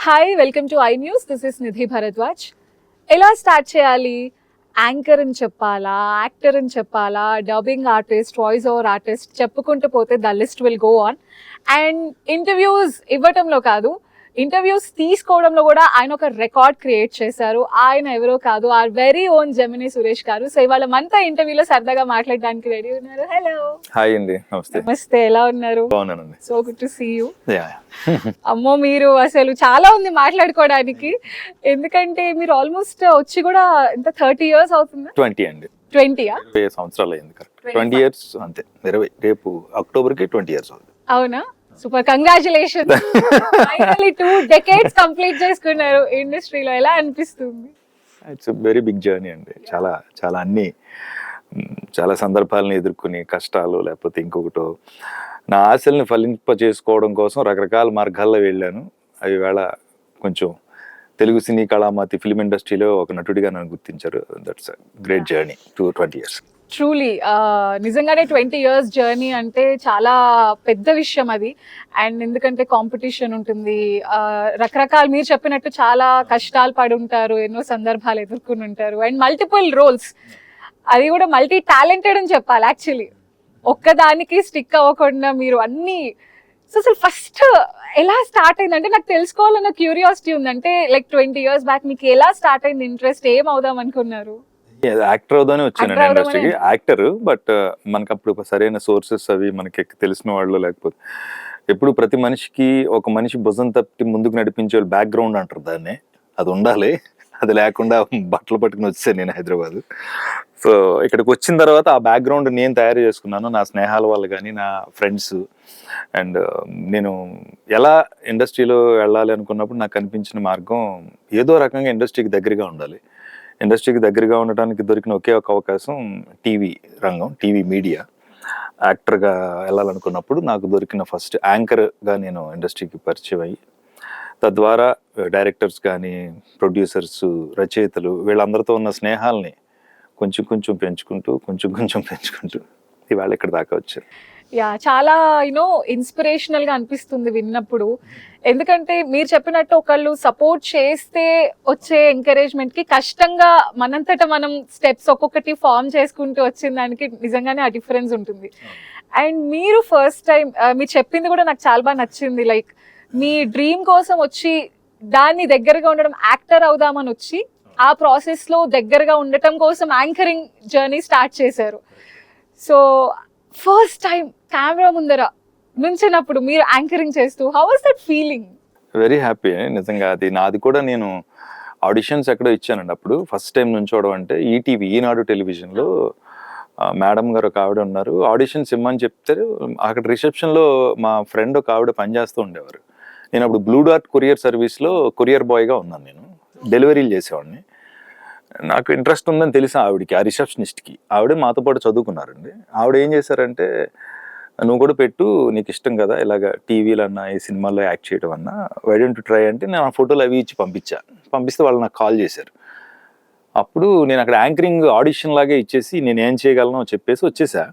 Hi welcome to I news. This is Nidhi Bharadwaj. ఎలా start చేయాలి? Anchor అని చెప్పాలా, యాక్టర్ అని చెప్పాలా, dubbing artist, voice over artist చెప్పుకుంటూ పోతే the list will go on. And interviews ఇవ్వటంలో కాదు, ఇంటర్వ్యూస్ తీసుకోవడంలో కూడా ఆయన ఒక రికార్డ్ క్రియేట్ చేశారు. ఆయన ఎవరో కాదు, our very own Gemini Suresh garu. So ఇవాళ మనతో ఇంటర్వ్యూలో సరదాగా మాట్లాడడానికి రెడీ ఉన్నారు. హలో. హాయ్ అండి. నమస్తే. నమస్తే, ఎలా ఉన్నారు? బాగున్నానండి. So good to see you. అమ్మో, మీరు అసలు చాలా ఉంది మాట్లాడుకోవడానికి. ఎందుకంటే మీరు ఆల్మోస్ట్ వచ్చి కూడా ఎంత 30 years అవుతుందా? 20 అండి. 20యా? 20 సంవత్సరాలు అయింది. కరెక్ట్ 20 years అంతే. 20 రేపు అక్టోబర్కి 20 years అవుతుంది. అవునా? Super, congratulations. Finally 2 decades complete చేసుకున్నారు ఇండస్ట్రీలో. ఎలా అనిపిస్తుంది? ఇట్స్ వెరీ బిగ్ జర్నీ అండి. చాలా చాలా అన్ని చాలా సందర్భాలను ఎదుర్కొని, కష్టాలు లేకపోతే ఇంకొకటో, నా ఆశల్ని ఫలింప చేసుకోవడం కోసం రకరకాల మార్గాల్లో వెళ్ళాను. అవి వేళ కొంచెం తెలుగు సినీ కళామాతి ఫిల్మ్ ఇండస్ట్రీలో ఒక నటుడిగా నన్ను గుర్తించారు. That's great journey to 20 years. Truly నిజంగానే 20 years జర్నీ అంటే చాలా పెద్ద విషయం అది. అండ్ ఎందుకంటే కాంపిటీషన్ ఉంటుంది, రకరకాల మీరు చెప్పినట్టు చాలా కష్టాలు పడి ఉంటారు, ఎన్నో సందర్భాలు ఎదుర్కొని ఉంటారు, అండ్ మల్టిపుల్ రోల్స్. అది కూడా మల్టీ టాలెంటెడ్ అని చెప్పాలి యాక్చువల్లీ. ఒక్కదానికి స్టిక్ అవ్వకుండా మీరు అన్ని. సో అసలు ఫస్ట్ ఎలా స్టార్ట్ అయిందంటే నాకు తెలుసుకోవాలన్న క్యూరియాసిటీ ఉందంటే, లైక్ 20 years బ్యాక్ మీకు ఎలా స్టార్ట్ అయింది ఇంట్రెస్ట్? ఏం అవుదాం అనుకున్నారు? యాక్టర్ అవుదానే వచ్చానండి ఇండస్ట్రీకి. యాక్టర్, బట్ మనకు అప్పుడు సరైన సోర్సెస్ అవి మనకి తెలిసిన వాళ్ళు లేకపోతే, ఎప్పుడు ప్రతి మనిషికి ఒక మనిషి భుజం తప్పి ముందుకు నడిపించే బ్యాక్గ్రౌండ్ అంటారు దాన్ని, అది ఉండాలి. అది లేకుండా బట్టలు పట్టుకుని వచ్చాను నేను హైదరాబాద్. సో ఇక్కడికి వచ్చిన తర్వాత ఆ బ్యాక్గ్రౌండ్ నేను తయారు చేసుకున్నాను, నా స్నేహాల వల్ల కానీ, నా ఫ్రెండ్స్. అండ్ నేను ఎలా ఇండస్ట్రీలో వెళ్ళాలి అనుకున్నప్పుడు నాకు కనిపించిన మార్గం ఏదో రకంగా ఇండస్ట్రీకి దగ్గరగా ఉండాలి. ఇండస్ట్రీకి దగ్గరగా ఉండటానికి దొరికిన ఒకే ఒక అవకాశం టీవీ రంగం, టీవీ మీడియా. యాక్టర్గా వెళ్ళాలనుకున్నప్పుడు నాకు దొరికిన ఫస్ట్ యాంకర్గా నేను ఇండస్ట్రీకి పరిచయం అయ్యి, తద్వారా డైరెక్టర్స్ కానీ, ప్రొడ్యూసర్స్, రచయితలు వీళ్ళందరితో ఉన్న స్నేహాల్ని కొంచెం కొంచెం పెంచుకుంటూ ఇవాళ ఇక్కడ దాకా వచ్చారు. యా, చాలా ఇన్స్పిరేషనల్ గా అనిపిస్తుంది విన్నప్పుడు. ఎందుకంటే మీరు చెప్పినట్టు ఒకళ్ళు సపోర్ట్ చేస్తే వచ్చే ఎంకరేజ్మెంట్ కి, కష్టంగా మనంతట మనం స్టెప్స్ ఒక్కొక్కటి ఫామ్ చేసుకుంటూ వచ్చిన దానికి నిజంగానే ఆ డిఫరెన్స్ ఉంటుంది. అండ్ మీరు ఫస్ట్ టైం మీరు చెప్పింది కూడా నాకు చాలా బాగా నచ్చింది. లైక్ మీ డ్రీమ్ కోసం వచ్చి దాన్ని దగ్గరగా ఉండడం, యాక్టర్ అవుదామని వచ్చి ఆ ప్రాసెస్ లో దగ్గరగా ఉండటం కోసం యాంకరింగ్ జర్నీ స్టార్ట్ చేశారు. సో ఫస్ట్ టైం కెమెరా ముందర నుంచినప్పుడు మీరు యాంకరింగ్ చేస్తూ, how was that feeling? Very happy నిజంగా. అది నాది కూడా. నేను ఆడిషన్స్ ఎక్కడో ఇచ్చానండి అప్పుడు. ఫస్ట్ టైం నుంచోవడం అంటే ఈటీవీ, ఈనాడు టెలివిజన్లో మేడం గారు ఒక ఆవిడ ఉన్నారు, ఆడిషన్స్ ఇమ్మని చెప్తారు. అక్కడ రిసెప్షన్లో మా ఫ్రెండ్ ఒక ఆవిడ పనిచేస్తూ ఉండేవారు. నేను అప్పుడు బ్లూ డార్ట్ కొరియర్ సర్వీస్లో కొరియర్ బాయ్గా ఉన్నాను. నేను డెలివరీలు చేసేవాడిని. నాకు ఇంట్రెస్ట్ ఉందని తెలిసి ఆవిడకి, ఆ రిసెప్షనిస్ట్కి, ఆవిడ మాతో పాటు చదువుకున్నారండి. ఆవిడ ఏం చేశారంటే, నువ్వు కూడా పెట్టు, నీకు ఇష్టం కదా ఇలాగ టీవీలో అన్నా ఈ సినిమాల్లో యాక్ట్ చేయడం అన్నా, వై డోంట్ ట్రై అంటే నేను ఆ ఫోటోలు అవి ఇచ్చి పంపిస్తే వాళ్ళు నాకు కాల్ చేశారు. అప్పుడు నేను అక్కడ యాంకరింగ్ ఆడిషన్ లాగే ఇచ్చేసి నేను ఏం చేయగలను చెప్పేసి వచ్చేసా.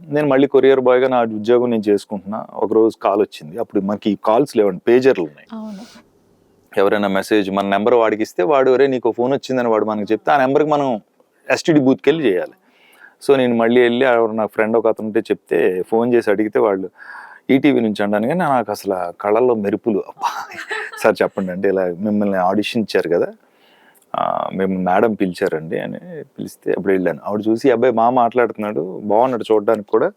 నేను మళ్ళీ కొరియర్ బాయ్గా నా ఉద్యోగం నేను చేసుకుంటున్నా. ఒకరోజు కాల్ వచ్చింది. అప్పుడు మనకి కాల్స్ లేవండి, పేజర్లు ఉన్నాయి. ఎవరైనా మెసేజ్ మన నెంబర్ వాడికి ఇస్తే, వాడు ఎవరే నీకు ఫోన్ వచ్చిందని వాడు మనకు చెప్తే ఆ నెంబర్కి మనం ఎస్టీడీ బూత్కి వెళ్ళి చేయాలి. సో నేను మళ్ళీ వెళ్ళి నా ఫ్రెండ్ ఒక అతను ఉంటే చెప్తే, ఫోన్ చేసి అడిగితే వాళ్ళు ఈటీవీ నుంచి అన్నాను. కానీ నాకు అసలు కళ్ళల్లో మెరుపులు. అబ్బా సార్ చెప్పండి అంటే, ఇలా మిమ్మల్ని ఆడిషన్ ఇచ్చారు కదా, మేము మేడం పిలిచారండి అని పిలిస్తే అప్పుడు వెళ్ళాను. ఆవిడ చూసి, అబ్బాయి బాగా మాట్లాడుతున్నాడు, బాగున్నాడు చూడడానికి కూడా,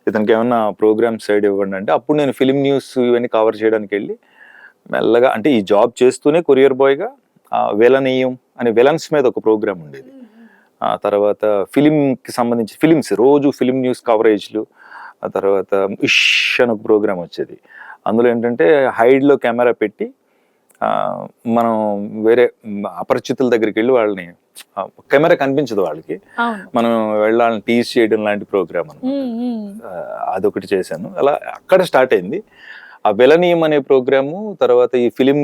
ఇతనికి ఏమన్నా ప్రోగ్రామ్ సైడ్ ఇవ్వండి అంటే, అప్పుడు నేను ఫిలిం న్యూస్ ఇవన్నీ కవర్ చేయడానికి వెళ్ళి మెల్లగా, అంటే ఈ జాబ్ చేస్తూనే కొరియర్ బాయ్గా విలనీయం అనే విలన్స్ మీద ఒక ప్రోగ్రామ్ ఉండేది. ఆ తర్వాత ఫిలింకి సంబంధించి ఫిలిమ్స్, రోజు ఫిలిం న్యూస్ కవరేజ్లు. ఆ తర్వాత ఇష్ అని ఒక ప్రోగ్రామ్ వచ్చేది. అందులో ఏంటంటే హైడ్లో కెమెరా పెట్టి మనం వేరే అపరిచితుల దగ్గరికి వెళ్ళి వాళ్ళని, కెమెరా కనిపించదు వాళ్ళకి, మనం వెళ్ళాలని టీజ్ చేయడం లాంటి ప్రోగ్రామ్ అనమాట. అదొకటి చేశాను. అలా అక్కడ స్టార్ట్ అయింది ఆ విలనీయం అనే ప్రోగ్రాము. తర్వాత ఈ ఫిలిం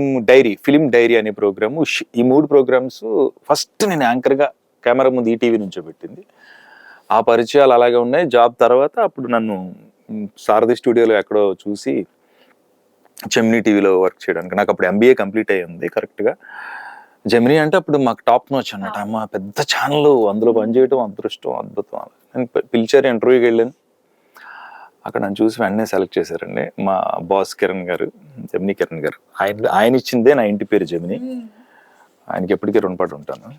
డైరీ అనే ప్రోగ్రాము. ఈ 3 ప్రోగ్రామ్స్ ఫస్ట్ నేను యాంకర్గా కెమెరా ముందు ఈటీవీ నుంచో పెట్టింది. ఆ పరిచయాలు అలాగే ఉన్నాయి. జాబ్ తర్వాత అప్పుడు నన్ను సారథి స్టూడియోలో ఎక్కడో చూసి జెమినీ టీవీలో వర్క్ చేయడానికి. నాకు అప్పుడు MBA కంప్లీట్ అయ్యింది కరెక్ట్గా. జెమినీ అంటే అప్పుడు మాకు టాప్ నోచ్ అన్నమాట. అమ్మ పెద్ద ఛానల్, అందులో పనిచేయడం అదృష్టం, అద్భుతం. నేను పిలిచారు, ఇంటర్వ్యూకి వెళ్ళాను. అక్కడ నన్ను చూసి వెంటనే సెలెక్ట్ చేశారండి మా బాస్ కిరణ్ గారు, జెమినీ కిరణ్ గారు. ఆయన ఇచ్చిందే నా ఇంటి పేరు జెమినీ. ఆయనకి ఎప్పటికీ రుణపడి ఉంటాను,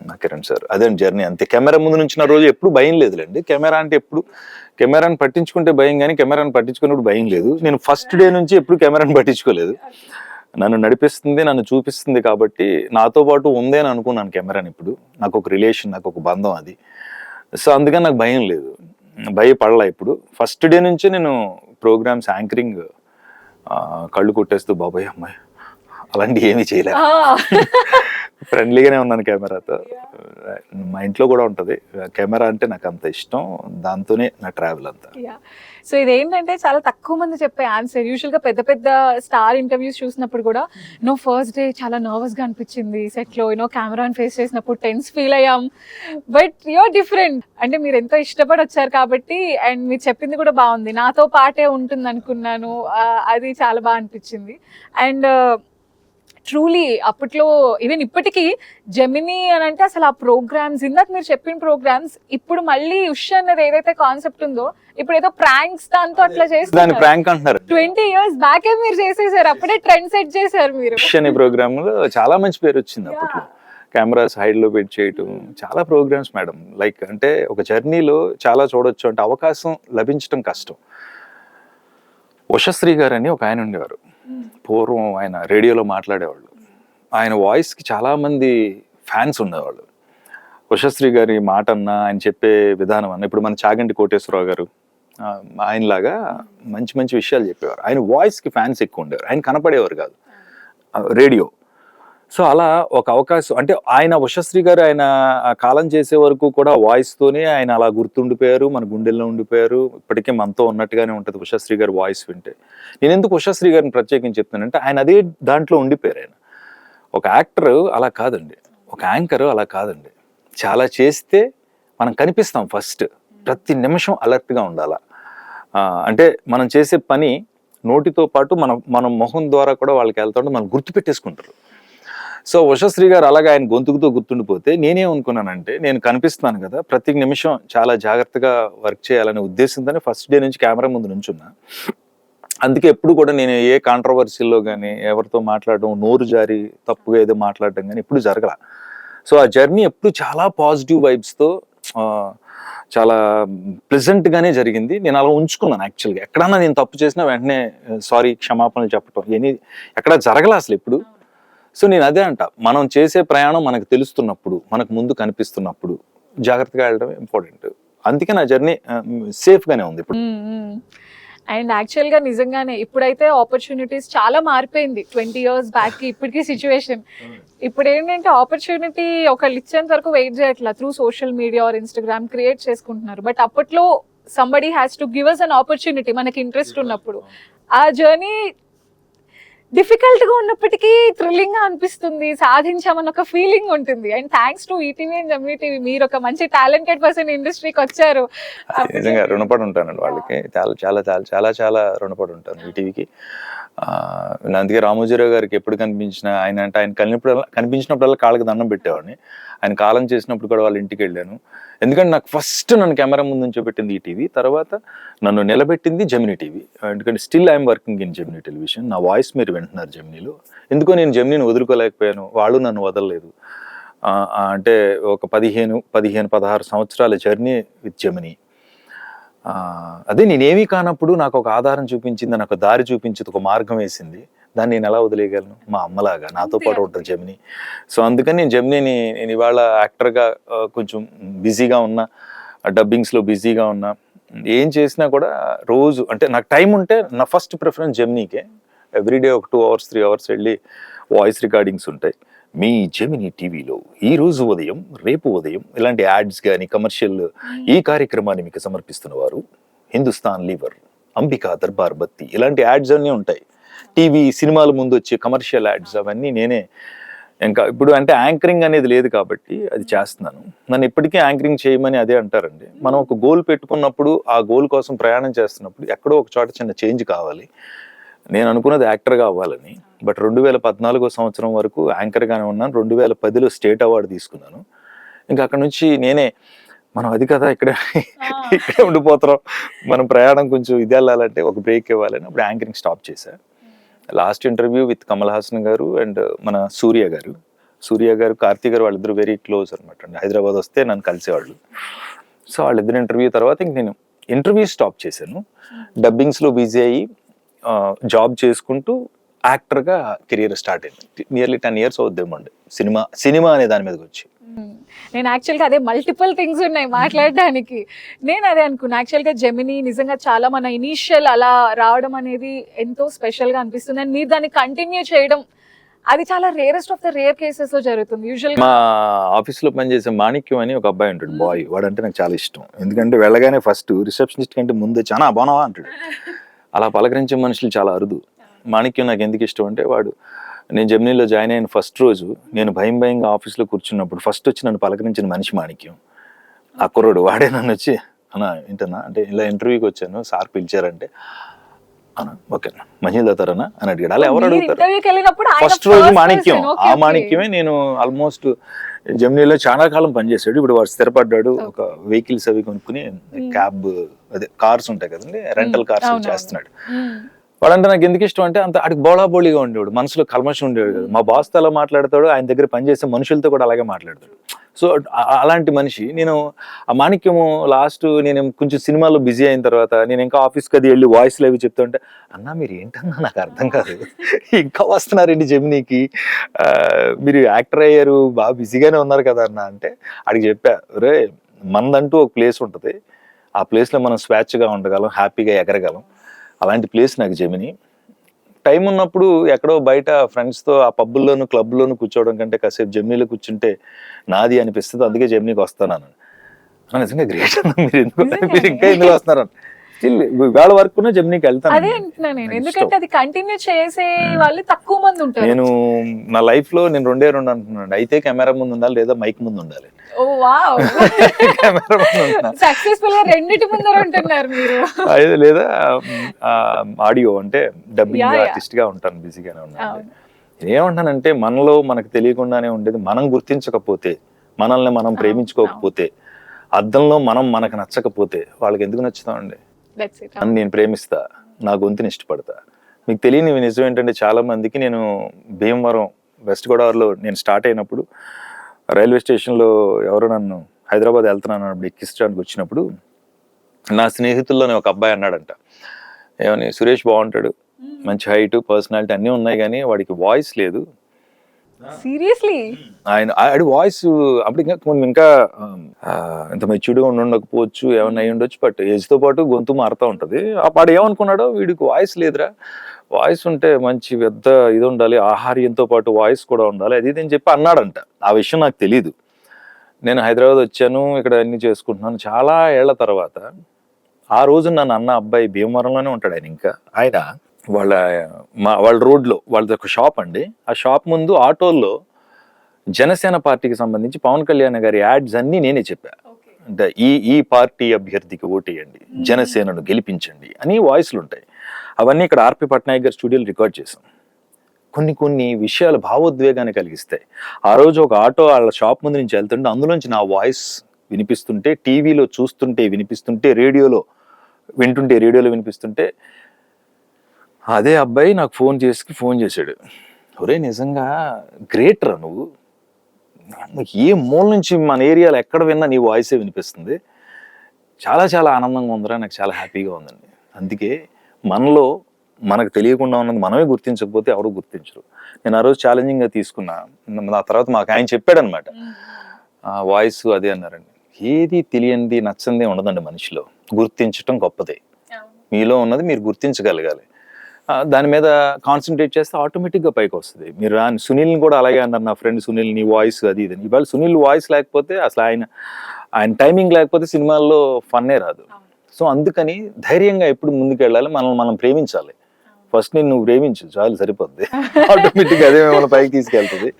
నా కిరణ్ సార్. అదే జర్నీ అంతే. కెమెరా ముందు నుంచి నా రోజు ఎప్పుడు భయం లేదులేండి. కెమెరా అంటే ఎప్పుడు కెమెరాని పట్టించుకుంటే భయం, కానీ కెమెరాని పట్టించుకున్నప్పుడు భయం లేదు. నేను ఫస్ట్ డే నుంచి ఎప్పుడు కెమెరాని పట్టించుకోలేదు. నన్ను నడిపిస్తుంది, నన్ను చూపిస్తుంది కాబట్టి నాతో పాటు ఉందే అని అనుకున్నాను కెమెరాని. ఇప్పుడు నాకు ఒక రిలేషన్, నాకు ఒక బంధం అది. సో అందుకని నాకు భయం లేదు, భయపడలా. ఇప్పుడు ఫస్ట్ డే నుంచి నేను ప్రోగ్రామ్స్ యాంకరింగ్ కళ్ళు కొట్టేస్తూ బాబాయ్ అమ్మాయి అలాంటి ఏమీ చేయలేదు. ఫ్రెండ్లీగానే ఉన్నాను కెమెరాతో. మా ఇంట్లో కూడా ఉంటుంది కెమెరా అంటే, నాకు అంత ఇష్టం. దాంతోనే నా ట్రావెల్ అంతా. సో ఇదేంటంటే చాలా తక్కువ మంది చెప్పే ఆన్సర్. యూజువల్ గా పెద్ద పెద్ద స్టార్ ఇంటర్వ్యూస్ చూసినప్పుడు కూడా ఫస్ట్ డే చాలా నర్వస్ గా అనిపించింది సెట్ లో, కెమెరాని ఫేస్ చేసినప్పుడు టెన్స్ ఫీల్ అయ్యాం. But you're different. అంటే మీరు ఎంతో ఇష్టపడి వచ్చారు కాబట్టి, అండ్ మీరు చెప్పింది కూడా బాగుంది, నాతో పాటే ఉంటుంది అనుకున్నాను. అది చాలా బాగా అనిపించింది. అండ్ ట్రూలీ అప్పట్లో ఈవెన్ ఇప్పటికీ జెమినీ అని అంటే అసలు ఆ ప్రోగ్రామ్స్, ఇందాక మీరు చెప్పిన ప్రోగ్రామ్స్, ఇప్పుడు మళ్ళీ ఉష్ అన్నది ఏదైతే కాన్సెప్ట్ ఉందో, ఇప్పుడు ఏదో ప్రాంక్స్ దాంతో అట్లా చేస్తారు. ప్రాంక్ అంటున్నారు. 20 years బ్యాకే మీరు చేసేసారు, అప్పుడే ట్రెండ్ సెట్ చేశారు మీరు. ఉష్ అనే ప్రోగ్రామ్ లో చాలా మంచి పేరు వచ్చింది అప్పట్లో. కెమెరాస్ హైడ్ లో పెట్టి చేయటం, చాలా ప్రోగ్రామ్స్ మేడం. లైక్ అంటే ఒక జర్నీలో చాలా చూడొచ్చు. అంటే అవకాశం లభించడం కష్టం. ఉషశ్రీ గారు అని ఒక ఆయన ఉండేవారు. పూర్వం ఆయన రేడియోలో మాట్లాడేవాళ్ళు. ఆయన వాయిస్కి చాలా మంది ఫ్యాన్స్ ఉండేవాళ్ళు. ఉషశ్రీ గారి మాట అన్నా, ఆయన చెప్పే విధానం అన్న, ఇప్పుడు మన చాగంటి కోటేశ్వరరావు గారు ఆయనలాగా మంచి మంచి విషయాలు చెప్పేవారు. ఆయన వాయిస్కి ఫ్యాన్స్ ఎక్కువ ఉండేవారు. ఆయన కనపడేవారు కాదు రేడియో. సో అలా ఒక అవకాశం, అంటే ఆయన ఉషశ్రీ గారు ఆయన కాలం చేసే వరకు కూడా వాయిస్తోనే ఆయన అలా గుర్తుండిపోయారు, మన గుండెల్లో ఉండిపోయారు. ఇప్పటికే మనతో ఉన్నట్టుగానే ఉంటుంది ఉషశ్రీ గారు వాయిస్ వింటే. నేను ఎందుకు ఉషశ్రీ గారిని ప్రత్యేకించి చెప్తానంటే, ఆయన అదే దాంట్లో ఉండిపోయారు. ఆయన ఒక యాక్టర్ అలా కాదండి, ఒక యాంకర్ అలా కాదండి. చాలా చేస్తే మనం కనిపిస్తాం. ఫస్ట్ ప్రతి నిమిషం అలర్ట్గా ఉండాలా. అంటే మనం చేసే పని నోటితో పాటు మనం మొహం ద్వారా కూడా వాళ్ళకి వెళ్తుంటే మనం గుర్తుపెట్టేసుకుంటారు. సో ఉషశ్రీ గారు అలాగే ఆయన గొంతుకుతో గుర్తుండిపోతే, నేనేమనుకున్నానంటే, నేను కనిపిస్తున్నాను కదా, ప్రతి నిమిషం చాలా జాగ్రత్తగా వర్క్ చేయాలనే ఉద్దేశంతోనే ఫస్ట్ డే నుంచి కెమెరా ముందు నుంచున్నా. అందుకే ఎప్పుడు కూడా నేను ఏ కాంట్రవర్సీల్లో కానీ ఎవరితో మాట్లాడడం, నోరు జారి తప్పుగా ఏదో మాట్లాడడం కానీ ఎప్పుడు జరగల. సో ఆ జర్నీ ఎప్పుడు చాలా పాజిటివ్ వైబ్స్తో, చాలా ప్లెజెంట్గానే జరిగింది. నేను అలా ఉంచుకున్నాను. యాక్చువల్గా ఎక్కడన్నా నేను తప్పు చేసినా వెంటనే సారీ, క్షమాపణలు చెప్పటం ఎక్కడ జరగల అసలు ఎప్పుడు. సో నేను అదే అంట, మనం చేసే ప్రయాణం మనకు తెలుస్తున్నప్పుడు, మనకు ముందు కనిపిస్తున్నప్పుడు జాగ్రత్తగా వెళ్ళడం ఇంపార్టెంట్. అందుకే నా జర్నీ సేఫ్గానే ఉంది ఇప్పుడు. అండ్ యాక్చువల్గా నిజంగానే ఇప్పుడైతే ఆపర్చునిటీస్ చాలా మారిపోయింది. 20 years బ్యాక్ ఇప్పటికీ సిచ్యువేషన్. ఇప్పుడు ఏంటంటే ఆపర్చునిటీ ఒకళ్ళు ఇచ్చేంత వరకు వెయిట్ చేయట్లా, through social media or Instagram create చేసుకుంటున్నారు. బట్ అప్పట్లో somebody has to give us an opportunity, మనకి ఇంట్రెస్ట్ ఉన్నప్పుడు. ఆ జర్నీ డిఫికల్ట్ గా ఉన్నప్పటికీ థ్రిల్లింగ్ గా అనిపిస్తుంది, సాధించామన్న ఒక ఫీలింగ్ ఉంటుంది. And thanks to ETV and Gemini TV, మీరు ఒక మంచి టాలెంటెడ్ పర్సన్ ఇండస్ట్రీకి వచ్చారు. నిజంగా రుణపడి ఉంటానండి వాళ్ళకి, చాలా చాలా చాలా చాలా చాలా రుణపడి ఉంటాను ఈటీవీకి. అందుకే రామోజీరావు గారికి ఎప్పుడు కనిపించిన ఆయన అంటే, ఆయన కనిపించినప్పుడల్లా కాళ్ళకి దండం పెట్టేవాడిని. ఆయన కాలం చేసినప్పుడు కూడా వాళ్ళ ఇంటికి వెళ్ళాను. ఎందుకంటే నాకు ఫస్ట్ నన్ను కెమెరా ముందు నుంచోబెట్టింది ఈటీవీ, తర్వాత నన్ను నిలబెట్టింది జెమినీ టీవీ. ఎందుకంటే still I'm working in Gemini television. నా వాయిస్ మీరు వింటున్నారు జెమినీలో. ఎందుకో నేను జెమినీని వదులుకోలేకపోయాను, వాళ్ళు నన్ను వదలలేదు. అంటే ఒక 16 సంవత్సరాల జర్నీ విత్ జెమినీ. అదే నేనేమీ కానప్పుడు నాకు ఒక ఆధారం చూపించింది, నాకు దారి చూపించింది, ఒక మార్గం వేసింది. దాన్ని నేను ఎలా వదిలేయగలను? మా అమ్మలాగా నాతో పాటు ఉంటుంది జెమినీ. సో అందుకని నేను జెమినీని, నేను ఇవాళ యాక్టర్గా కొంచెం బిజీగా ఉన్నా, డబ్బింగ్స్లో బిజీగా ఉన్నా, ఏం చేసినా కూడా రోజు అంటే నాకు టైం ఉంటే నా ఫస్ట్ ప్రిఫరెన్స్ జెమినీకే. ఎవ్రీడే ఒక 2 hours 3 hours వెళ్ళి వాయిస్ రికార్డింగ్స్ ఉంటాయి. మీ జెమినీ టీవీలో ఈ రోజు ఉదయం, రేపు ఉదయం ఇలాంటి యాడ్స్ కానీ కమర్షియల్, ఈ కార్యక్రమాన్ని మీకు సమర్పిస్తున్న వారు హిందుస్థాన్ లీవర్, అంబికా దర్బార్ బత్తి, ఇలాంటి యాడ్స్ అన్నీ ఉంటాయి. టీవీ సినిమాల ముందు వచ్చే కమర్షియల్ యాడ్స్ అవన్నీ నేనే. ఇంకా ఇప్పుడు అంటే యాంకరింగ్ అనేది లేదు కాబట్టి అది చేస్తున్నాను. నన్ను ఇప్పటికీ యాంకరింగ్ చేయమని అదే అంటారండి. మనం ఒక గోల్ పెట్టుకున్నప్పుడు, ఆ గోల్ కోసం ప్రయాణం చేస్తున్నప్పుడు ఎక్కడో ఒక చోట చిన్న చేంజ్ కావాలి. నేను అనుకున్నది యాక్టర్గా అవ్వాలని. బట్ 2014 సంవత్సరం వరకు యాంకర్గానే ఉన్నాను. 2010లో స్టేట్ అవార్డు తీసుకున్నాను. ఇంకా అక్కడ నుంచి నేనే మనం అది కదా ఇక్కడే ఇక్కడే ఉండిపోతున్నాం, మనం ప్రయాణం కొంచెం ఇది వెళ్ళాలంటే ఒక బ్రేక్ ఇవ్వాలని అప్పుడు యాంకరింగ్ స్టాప్ చేశాను. Last interview with Kamal Haasan గారు అండ్ మన సూర్య గారు కార్తీ గారు వాళ్ళిద్దరు వెరీ క్లోజ్ అనమాట అండి. హైదరాబాద్ వస్తే నన్ను కలిసేవాళ్ళు. సో వాళ్ళిద్దరు ఇంటర్వ్యూ తర్వాత ఇంక నేను ఇంటర్వ్యూ స్టాప్ చేశాను. డబ్బింగ్స్లో బిజీ అయ్యి జాబ్ చేసుకుంటూ యాక్టర్గా కెరియర్ స్టార్ట్ అయింది. నియర్లీ 10 years అవుద్దేమండి సినిమా అనే దాని మీదకి వచ్చి. నేను యాక్చువల్గా అదే మల్టిపుల్ థింగ్స్ ఉన్నాయి మాట్లాడడానికి. నేను అదే అనుకున్నా యాక్చువల్గా జెమినీ నిజంగా చాలా మన ఇనీషియల్ అలా రావడం అనేది ఎంతో స్పెషల్గా అనిపిస్తుంది. అండ్ మీరు దాన్ని కంటిన్యూ చేయడం అది చాలా rarest of the rare cases లో జరుగుతుంది. యూజువల్ మా ఆఫీస్లో పనిచేసే మాణిక్యం అని ఒక అబ్బాయి ఉంటాడు, బాయ్. వాడంటే నాకు చాలా ఇష్టం. ఎందుకంటే వెళ్ళగానే ఫస్ట్ రిసెప్షనిస్ట్ కంటే ముందే చాలా బాగున్నావా అంటాడు. అలా పలకరించే మనుషులు చాలా అరుదు. మాణిక్యం నాకు ఎందుకు ఇష్టం అంటే నేను జెమినీలో జాయిన్ అయిన ఫస్ట్ రోజు నేను భయంగా ఆఫీస్లో కూర్చున్నప్పుడు ఫస్ట్ వచ్చి నన్ను పలకరించిన మనిషి మాణిక్యం. ఆ కుర్రోడు వాడే నన్ను వచ్చి అన్నా ఏంటన్నా అంటే ఇలా ఇంటర్వ్యూకి వచ్చాను సార్ పిలిచారంటే అన్నా ఓకేనా మంచిగా తాతారన్నా అని అడిగాడు. అలా ఎవరు అడుగుతారు? ఫస్ట్ రోజు మాణిక్యం. ఆ మాణిక్యమే నేను ఆల్మోస్ట్ జెమినీలో చాలా కాలం పనిచేశాడు. ఇప్పుడు వాడు స్థిరపడ్డాడు. ఒక వెహికల్స్ అవి కొనుక్కుని క్యాబ్ అదే కార్స్ ఉంటాయి కదండి, రెంటల్ కార్స్ చేస్తున్నాడు. వాడంటే నాకు ఎందుకు ఇష్టం అంటే అంత అడిగి బోళాబోళిగా ఉండేవాడు, మనసులో కల్మషం ఉండేవాడు కదా. మా బాస్తో ఎలా మాట్లాడతాడు, ఆయన దగ్గర పనిచేసే మనుషులతో కూడా అలాగే మాట్లాడతాడు. సో అలాంటి మనిషి నేను. ఆ మాణిక్యము లాస్ట్ నేను కొంచెం సినిమాలో బిజీ అయిన తర్వాత నేను ఇంకా ఆఫీస్కి అది వెళ్ళి వాయిస్లు అవి చెప్తుంటే అన్నా మీరు ఏంటన్నా నాకు అర్థం కాదు, ఇంకా వస్తున్నారండి జెమినీకి, మీరు యాక్టర్ అయ్యారు బాగా బిజీగానే ఉన్నారు కదా అన్న అంటే అడిగి చెప్పా, రే మనదంటూ ఒక ప్లేస్ ఉంటుంది, ఆ ప్లేస్లో మనం స్వేచ్ఛగా ఉండగలం, హ్యాపీగా ఎగరగలం. అలాంటి ప్లేస్ నాకు జెమినీ. టైం ఉన్నప్పుడు ఎక్కడో బయట ఫ్రెండ్స్తో ఆ పబ్బుల్లోను క్లబ్లోను కూర్చోవడం కంటే కాసేపు జెమినీలో కూర్చుంటే నాది అనిపిస్తుంది. అందుకే జెమినీకి వస్తాను. నిజంగా గ్రేట్ అన్న, మీరు ఇంకా ఎందుకు వస్తున్నారు? స్టిల్ వేళ వరకు జెమినీకి వెళ్తాను. అదే అంటున్నా నేను, ఎందుకంటే అది కంటిన్యూ చేసే వాళ్ళు తక్కువ మంది ఉంటారు. నేను నా లైఫ్ లో నేను 2 అంటున్నాను, అయితే కెమెరా ముందు ఉండాలి లేదా మైక్ ముందు ఉండాలి. ఓ వావ్, సక్సెస్ఫుల్ గా రెండిటి ముందర ఉంటున్నారు మీరు. అదే లేదా ఆడియో అంటే డబ్బింగ్ ఆర్టిస్ట్ గా ఉంటాను, బిజీగానే ఉన్నాను. ఏమంటానంటే మనలో మనకు తెలియకుండానే ఉండేది మనం గుర్తించకపోతే, మనల్ని మనం ప్రేమించుకోకపోతే, అద్దంలో మనకు నచ్చకపోతే వాళ్ళకి ఎందుకు నచ్చుతామండి? నన్ను నేను ప్రేమిస్తా, నా గొంతుని ఇష్టపడతా. మీకు తెలియని నిజం ఏంటంటే చాలా మందికి నేను భీమవరం వెస్ట్ గోదావరిలో నేను స్టార్ట్ అయినప్పుడు రైల్వే స్టేషన్లో ఎవరో నన్ను హైదరాబాద్ వెళ్తున్నాను అప్పుడు ఎక్కించడానికి వచ్చినప్పుడు నా స్నేహితుల్లోనే ఒక అబ్బాయి అన్నాడంట, ఏమని సురేష్ బాగుంటాడు, మంచి హైట్ పర్సనాలిటీ అన్నీ ఉన్నాయి కానీ వాడికి వాయిస్ లేదు. సీరియస్లీ? ఆయన వాయిస్ అప్పుడు ఇంకా ఇంత మెచ్యూర్డ్గా ఉండకపోవచ్చు, ఏమన్నా అయ్యి ఉండొచ్చు, బట్ ఏజ్తో పాటు గొంతు మారుతూ ఉంటుంది. వాడు ఏమనుకున్నాడో వీడికి వాయిస్ లేదురా, వాయిస్ ఉంటే మంచి పెద్ద ఇది ఉండాలి, ఆహార్యంతో పాటు వాయిస్ కూడా ఉండాలి, అది ఇది అని చెప్పి అన్నాడంట. ఆ విషయం నాకు తెలీదు. నేను హైదరాబాద్ వచ్చాను, ఇక్కడ అన్ని చేసుకుంటున్నాను. చాలా ఏళ్ల తర్వాత ఆ రోజు నన్ను అన్న అబ్బాయి భీమవరంలోనే ఉంటాడు. ఆయన ఇంకా ఆయన వాళ్ళ రోడ్లో వాళ్ళది ఒక షాప్ అండి. ఆ షాప్ ముందు ఆటోల్లో జనసేన పార్టీకి సంబంధించి పవన్ కళ్యాణ్ గారి యాడ్స్ అన్నీ నేనే చెప్పా. అంటే ఈ పార్టీ అభ్యర్థికి ఓటేయండి, జనసేనను గెలిపించండి అని వాయిస్లు ఉంటాయి. అవన్నీ ఇక్కడ ఆర్పి పట్నాయక్ గారి స్టూడియోలో రికార్డ్ చేశాం. కొన్ని విషయాలు భావోద్వేగాన్ని కలిగిస్తాయి. ఆ రోజు ఒక ఆటో వాళ్ళ షాప్ ముందు నుంచి వెళ్తుంటే అందులోంచి నా వాయిస్ వినిపిస్తుంటే, టీవీలో చూస్తుంటే వినిపిస్తుంటే, రేడియోలో వినిపిస్తుంటే అదే అబ్బాయి నాకు ఫోన్ చేశాడు, ఒరే నిజంగా గ్రేట్ రా నువ్వు, ఏ మూల నుంచి మన ఏరియాలో ఎక్కడ విన్నా నీ వాయిసే వినిపిస్తుంది, చాలా చాలా ఆనందంగా ఉందిరా, నాకు చాలా హ్యాపీగా ఉందండి. అందుకే మనలో మనకు తెలియకుండా ఉన్నది మనమే గుర్తించకపోతే ఎవరు గుర్తించరు. నేను ఆ రోజు ఛాలెంజింగ్గా తీసుకున్నా. ఆ తర్వాత మాకు ఆయన చెప్పాడు అనమాట, వాయిస్ అదే అన్నారండి, ఏది తెలియంది నచ్చంది ఉండదండి మనిషిలో, గుర్తించటం గొప్పదే. మీలో ఉన్నది మీరు గుర్తించగలగాలి, దాని మీద కాన్సన్ట్రేట్ చేస్తే ఆటోమేటిక్గా పైకి వస్తుంది. మీరు సునీల్ని కూడా అలాగే అన్నారు, నా ఫ్రెండ్ సునీల్ నీ వాయిస్ అది ఇది. ఇవాళ సునీల్ వాయిస్ లేకపోతే అసలు ఆయన టైమింగ్ లేకపోతే సినిమాల్లో ఫన్నే రాదు. సో అందుకని ధైర్యంగా ఎప్పుడు ముందుకు వెళ్ళాలి, మనం ప్రేమించాలి. ఫస్ట్ నువ్వు ప్రేమించు చాలు, సరిపోద్ది, ఆటోమేటిక్గా అదే మిమ్మల్ని పైకి తీసుకెళ్తుంది.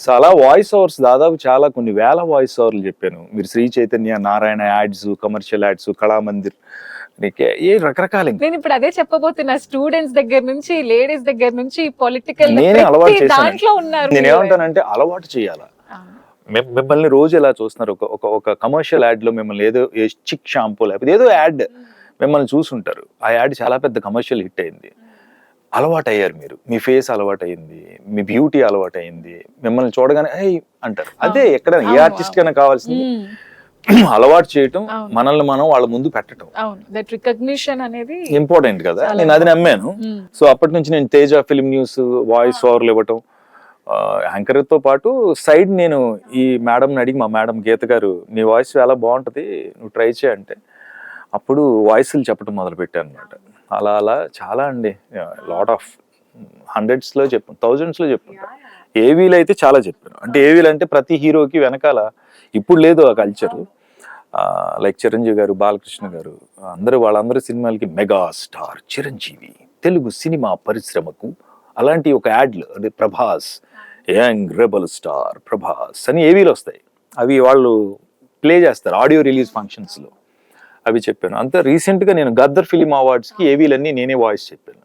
సో అలా వాయిస్ ఓవర్స్ దాదాపు కొన్ని వేల వాయిస్ ఓవర్లు చెప్పాను. మీరు Sri Chaitanya, Narayana ads, commercial ads, Kalamandir, నీకే ఏ రకరకాల ఇంకా. నేను ఇప్పుడు అదే చెప్పబోతున్నా, స్టూడెంట్స్ దగ్గర నుంచి లేడీస్ దగ్గర నుంచి పొలిటికల్ నేనే అలవాటు దాంట్లో చేశాను. ఉన్నారు. నేను ఏమంటానంటే అలవాటు చేయాలా. మిమ్మల్ని రోజు ఎలా చూస్తున్నారు, ఒక కమర్షియల్ యాడ్ లో మిమ్మల్ని ఏదో చిక్ షాంపూ లేకపోతే ఏదో యాడ్ మిమ్మల్ని చూసుంటారు. ఆ యాడ్ చాలా పెద్ద కమర్షియల్ హిట్ అయింది. అలవాటు అయ్యారు మీరు, మీ ఫేస్ అలవాటు అయింది, మీ బ్యూటీ అలవాటు అయింది, మిమ్మల్ని చూడగానే ఏయ్ అంటారు. అదే ఎక్కడ ఏ ఆర్టిస్ట్ కైనా కావాల్సింది అలవాటు చేయటం, మనల్ని మనం వాళ్ళ ముందు పెట్టడం. దట్ రికగ్నిషన్ అనేది ఇంపార్టెంట్ కదా. నేను అది నమ్మాను. సో అప్పటి నుంచి నేను తేజ ఫిల్మ్ న్యూస్ వాయిస్ ఓవర్లు ఇవ్వటం, యాంకర్ తో పాటు సైడ్ నేను ఈ మేడంని అడిగి, మా మేడం గీత గారు నీ వాయిస్ చాలా బాగుంటది నువ్వు ట్రై చేయంటే అప్పుడు వాయిస్లు చెప్పడం మొదలు పెట్టాను అనమాట. అలా అలా చాలా అండి, లాట్ ఆఫ్ హండ్రెడ్స్ లో చెప్పాను, థౌజండ్స్ లో చెప్పాను. ఏవీలు అయితే చాలా చెప్పాను. అంటే ఏవీలు అంటే ప్రతి హీరోకి వెనకాల ఇప్పుడు లేదు ఆ కల్చర్. లైక్ చిరంజీవి గారు, బాలకృష్ణ గారు, వాళ్ళందరూ సినిమాలకి mega star Chiranjeevi Telugu cinema పరిశ్రమకు అలాంటి ఒక యాడ్లు, అంటే Prabhas young rebel star Prabhas అని ఏవీలు వస్తాయి. అవి వాళ్ళు ప్లే చేస్తారు ఆడియో రిలీజ్ ఫంక్షన్స్ లో. అవి చెప్పాను. అంత రీసెంట్ గా నేను గద్దర్ ఫిలిం అవార్డ్స్ కి ఏవీలన్నీ నేనే వాయిస్ చెప్పాను.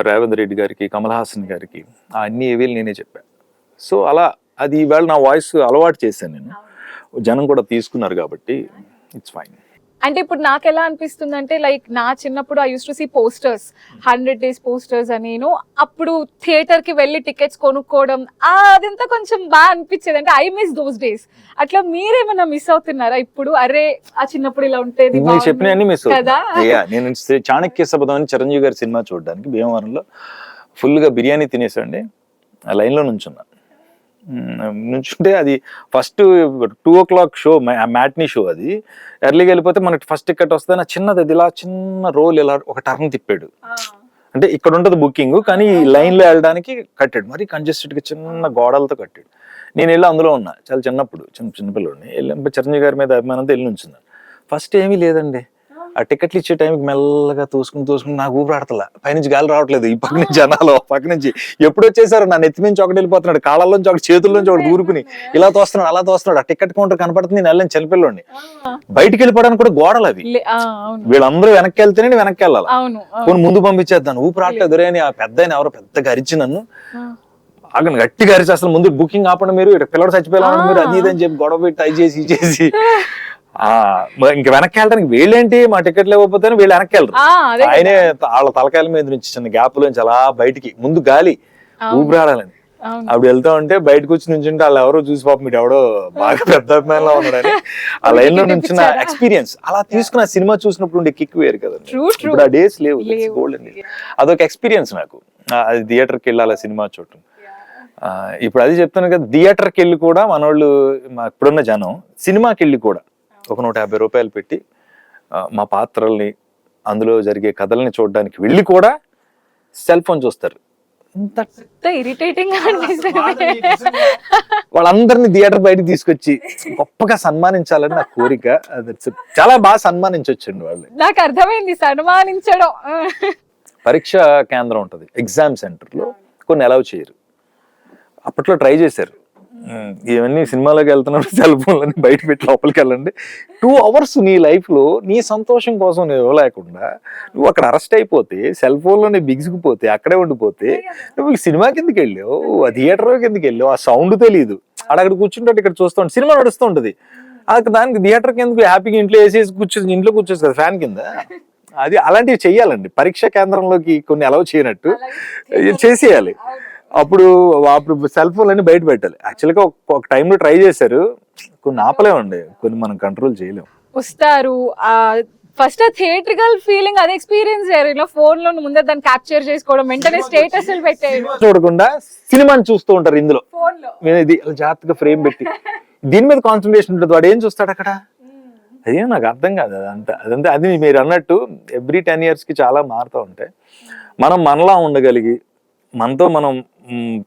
రేవంత్ రెడ్డి గారికి, కమల్ హాసన్ గారికి అన్ని ఏవీలు నేనే చెప్పాను. సో అలా అది ఇవాళ నా వాయిస్ అలవాటు చేశాను నేను. జనం కూడా తీసుకున్నారు కాబట్టి ఇట్స్ ఫైన్. అంటే ఇప్పుడు నాకు ఎలా అనిపిస్తుంది అంటే, లైక్ నా చిన్నప్పుడు I used to see posters, 100 days posters అని. నేను అప్పుడు థియేటర్ కి వెళ్ళి టికెట్స్ కొనుక్కోవడం, అదంతా కొంచెం బాగా అనిపించేది. అంటే ఐ మిస్ దోస్ డేస్. అట్లా మీరేమన్నా మిస్ అవుతున్నారా ఇప్పుడు? అరే ఆ చిన్నప్పుడు ఇలా ఉంటేది చెప్పిన మిస్ కదా. నేను చాణక్య శపథం అని చిరంజీవి గారి సినిమా చూడడానికి భీమవరంలో ఫుల్ గా బిర్యానీ తినేసండి ఆ లైన్ లో నుంచుంటే అది first 2 o'clock show, matinee show. అది ఎర్లీగా వెళ్ళిపోతే మనకి ఫస్ట్ టికెట్ వస్తే నా చిన్నది అది ఇలా చిన్న రోల్ ఇలా ఒక టర్న్ తిప్పాడు. అంటే ఇక్కడ ఉంటుంది బుకింగ్, కానీ ఈ లైన్ లో వెళ్ళడానికి కట్టాడు. మరి కంజెస్టెడ్ గా చిన్న గోడలతో కట్టాడు. నేను వెళ్ళి అందులో ఉన్నా, చాలా చిన్నప్పుడు చిన్నపిల్లని వెళ్ళి చిరంజీవి గారి మీద అభిమానంతో వెళ్ళి ఉంచున్నాను. ఫస్ట్ ఏమీ లేదండి, ఆ టికెట్లు ఇచ్చే టైంకి మెల్లగా తోసుకుని నాకు ఊపిరాడతలా, పైనుంచి గాలి రావట్లేదు. ఈ పక్క నుంచి జనాలు పక్క నుంచి ఎప్పుడు వచ్చేసారు, నా నెత్తి నుంచి ఒకటి వెళ్ళిపోతున్నాడు, కాళ్ళలోంచి ఒకటి, చేతుల్లోంచి ఒకటి ఊరుకుని ఇలా తోస్తున్నాడు అలా తోస్తున్నాడు. ఆ టికెట్ కౌంటర్ కనపడుతుంది, నేను వెళ్ళాను చిన్నపిల్లని. బయటికి వెళ్ళిపోవడానికి కూడా గోడలు అవి. వీళ్ళందరూ వెనక్కి వెళ్తేనే నేను వెనక్కి వెళ్ళాలి, కొన్ని ముందు పంపించేద్దాను. ఊపిరాడలేదు అని ఆ పెద్ద ఎవరో పెద్దగా అరిచి నన్ను అక్కడ గట్టిగా అరిచి, అసలు ముందు బుకింగ్ ఆపండి మీరు, ఇక్కడ పిల్లలు చచ్చిపోయారు మీరు, అది ఇదని చెప్పి గొడవ పెట్టి అయి చేసి చేసి ఇంక వెనక్కి వెళ్ళడానికి వీళ్ళేంటి మా టికెట్లు ఇవ్వకపోతే వీళ్ళు వెనక్కి వెళ్ళరు. ఆయనే వాళ్ళ తలకాయల మీద నుంచి చిన్న గ్యాప్ లోంచి అలా బయటికి ముందు గాలి ఊపిరాడాలని అప్పుడు వెళ్తా ఉంటే బయటకు వచ్చి నుంచుంటే వాళ్ళు ఎవరో చూసి పాపం మీరు ఎవడో బాగా పెద్ద అభిమానంలో ఉన్నాడని ఆ లైన్ లో నుంచి ఎక్స్పీరియన్స్ అలా తీసుకున్న సినిమా చూసినప్పుడు ఉండే కిక్ వేరు కదండి. ఇప్పుడు ఆ డేస్ లేవు, గోల్డెన్ డేస్. అదొక ఎక్స్పీరియన్స్ నాకు, అది థియేటర్కి వెళ్ళాలి సినిమా చూడటం. ఇప్పుడు అది చెప్తాను కదా, థియేటర్కి వెళ్ళి కూడా మనోళ్ళు ఇప్పుడున్న జనం సినిమాకి వెళ్ళి కూడా ఒక 150 రూపాయలు పెట్టి మా పాత్రల్ని అందులో జరిగే కథల్ని చూడడానికి వెళ్ళి కూడా సెల్ ఫోన్ చూస్తారు. వాళ్ళందరినీ థియేటర్ బయటకు తీసుకొచ్చి గొప్పగా సన్మానించాలని నా కోరిక. చాలా బాగా సన్మానించొచ్చండి వాళ్ళు. నాకు అర్థమైంది, సన్మానించడం. పరీక్ష కేంద్రం ఉంటది, ఎగ్జామ్ సెంటర్ లో కొన్ని అలౌ చేయరు. అప్పట్లో ట్రై చేశారు, ఇవన్నీ సినిమాలోకి వెళ్తున్నప్పుడు సెల్ ఫోన్లని బయట పెట్టి లోపలికి వెళ్ళండి, 2 hours నీ లైఫ్ లో నీ సంతోషం కోసం నువ్వు ఇవ్వలేకుండా నువ్వు అక్కడ అరెస్ట్ అయిపోతే, సెల్ ఫోన్ లోనే బిగిసిపోతే, అక్కడే ఉండిపోతే నువ్వు సినిమా కిందకి వెళ్ళావు, ఆ థియేటర్ కిందకి వెళ్ళావు, ఆ సౌండ్ తెలియదు, అక్కడ కూర్చుంటే ఇక్కడ చూస్తూ సినిమా నడుస్తూ ఉంటది. దానికి థియేటర్ కిందకి హ్యాపీగా ఇంట్లో వేసేసి ఇంట్లో కూర్చోచ్చు కదా ఫ్యాన్ కింద. అది అలాంటివి చెయ్యాలండి, పరీక్షా కేంద్రంలోకి కొన్ని అలౌ చేయనట్టు చేసేయాలి. అప్పుడు సెల్ ఫోన్ అన్ని బయట పెట్టాలి. యాక్చువల్గా ఒక టైంలో ట్రై చేశారు, కొన్ని ఆపలేమండి, కొన్ని మనం కంట్రోల్ చేయలేము. వస్తారు ఫస్ట్ ఆ థియేట్రికల్ ఫీలింగ్, అదే ఎక్స్పీరియన్స్ ఇలా ఫోన్ లో ముందే దాన్ని క్యాప్చర్ చేసుకోవడం, వెంటనే స్టేటస్ పెట్టేయడం, చూడకుండా సినిమాని చూస్తూ ఉంటారు. ఇందులో ఇది జాగ్రత్తగా ఫ్రేమ్ పెట్టి దీని మీద కాన్సన్ట్రేషన్ ఉంటుంది. వాడు ఏం చూస్తాడు అక్కడ, అదే నాకు అర్థం కాదు. అదంతా అది మీరు అన్నట్టు ఎవ్రీ 10 years కి చాలా మారుతూ ఉంటాయి. మనం మనలా ఉండగలిగి మనతో మనం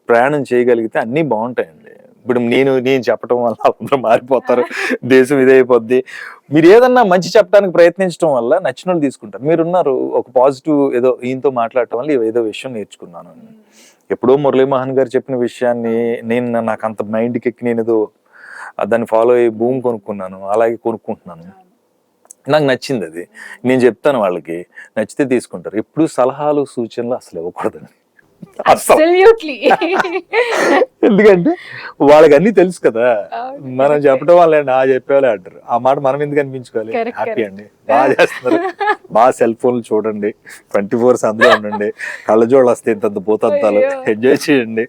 ప్రయాణం చేయగలిగితే అన్నీ బాగుంటాయండి. ఇప్పుడు నేను చెప్పడం వల్ల అందరూ మారిపోతారు, దేశం ఇదైపోద్ది. మీరు ఏదన్నా మంచి చెప్పడానికి ప్రయత్నించడం వల్ల నచ్చిన వాళ్ళు తీసుకుంటారు. మీరున్నారు ఒక పాజిటివ్ ఏదో ఈయనతో మాట్లాడటం వల్ల ఏదో విషయం నేర్చుకున్నాను. ఎప్పుడో మురళీమోహన్ గారు చెప్పిన విషయాన్ని నాకు అంత మైండ్కి ఎక్కి నేను ఏదో దాన్ని ఫాలో అయ్యి భూమి కొనుక్కున్నాను, అలాగే కొనుక్కుంటున్నాను. నాకు నచ్చింది అది. నేను చెప్తాను వాళ్ళకి, నచ్చితే తీసుకుంటారు. ఎప్పుడు సలహాలు సూచనలు అసలు ఇవ్వకూడదని. అస్సలు. అబ్సల్యూట్లీ. ఎందుకంటే వాళ్ళకి అన్ని తెలుసు కదా, మనం చెప్పడం వల్ల చెప్పేవాళ్ళే అంటారు. ఆ మాట మనం ఎందుకు అనిపించుకోవాలి? Correct, happy correct. అండి, బాగా చేస్తున్నారు, బాగా సెల్ ఫోన్లు చూడండి, 24 అందులో ఉండండి, కళ్ళజోళ్ళు వస్తే ఇంత భూతద్దాలు అయ్యో. ఎంజాయ్ చేయండి,